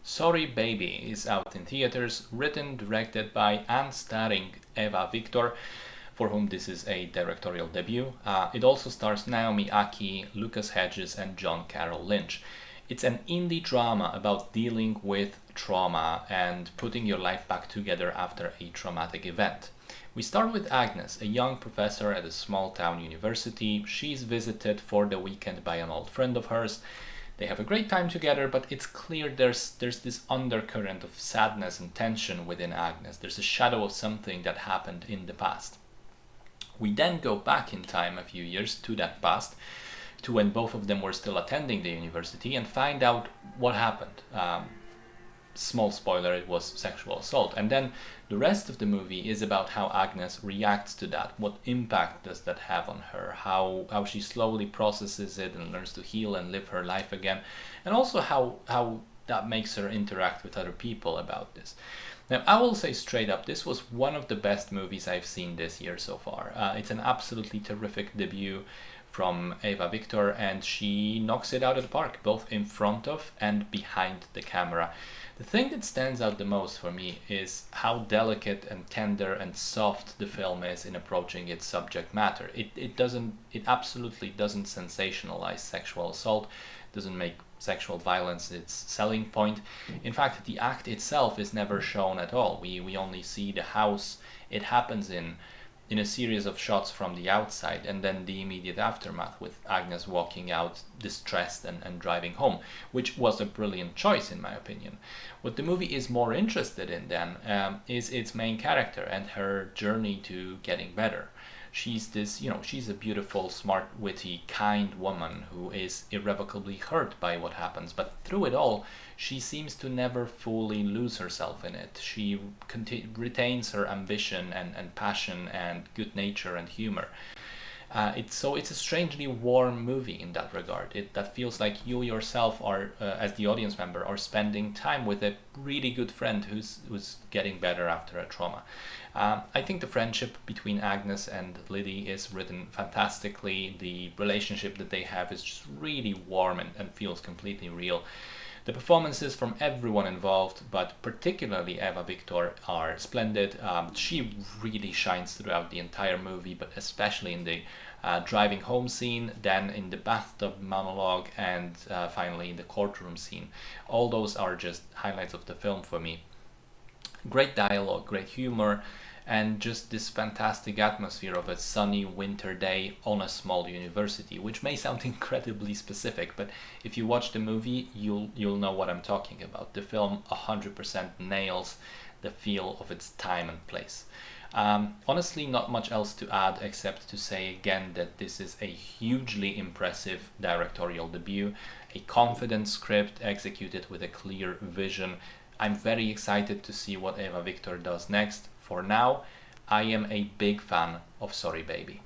Sorry Baby is out in theaters, written, directed by and starring Eva Victor, for whom this is a directorial debut. It also stars Naomi Aki, Lucas Hedges, and John Carroll Lynch. It's an indie drama about dealing with trauma and putting your life back together after a traumatic event. We start with Agnes, a young professor at a small town university. She's visited for the weekend by an old friend of hers. They have a great time together, but it's clear there's this undercurrent of sadness and tension within Agnes. There's a shadow of something that happened in the past. We then go back in time a few years to that past, to when both of them were still attending the university, and find out what happened. Small spoiler, it was sexual assault. And then the rest of the movie is about how Agnes reacts to that. What impact does that have on her? How she slowly processes it and learns to heal and live her life again. And also how that makes her interact with other people about this. Now, I will say straight up, this was one of the best movies I've seen this year so far. It's an absolutely terrific debut from Eva Victor, and she knocks it out of the park, both in front of and behind the camera. The thing that stands out the most for me is how delicate and tender and soft the film is in approaching its subject matter. It absolutely doesn't sensationalize sexual assault, doesn't make sexual violence its selling point. In fact, the act itself is never shown at all. We only see the house it happens in a series of shots from the outside, and then the immediate aftermath with Agnes walking out distressed and driving home, which was a brilliant choice in my opinion. What the movie is more interested in then is its main character and her journey to getting better. She's a beautiful, smart, witty, kind woman who is irrevocably hurt by what happens, but through it all, she seems to never fully lose herself in it. She retains her ambition and passion and good nature and humor. It's a strangely warm movie in that regard. That feels like you yourself are, as the audience member, are spending time with a really good friend who's getting better after a trauma. I think the friendship between Agnes and Liddy is written fantastically. The relationship that they have is just really warm and feels completely real. The performances from everyone involved, but particularly Eva Victor, are splendid. She really shines throughout the entire movie, but especially in the driving home scene, then in the bathtub monologue, and finally in the courtroom scene. All those are just highlights of the film for me. Great dialogue, great humor, and just this fantastic atmosphere of a sunny winter day on a small university, which may sound incredibly specific, but if you watch the movie, you'll know what I'm talking about. The film 100% nails the feel of its time and place. Honestly, not much else to add except to say again that this is a hugely impressive directorial debut, a confident script executed with a clear vision. I'm very excited to see what Eva Victor does next. For now, I am a big fan of Sorry Baby.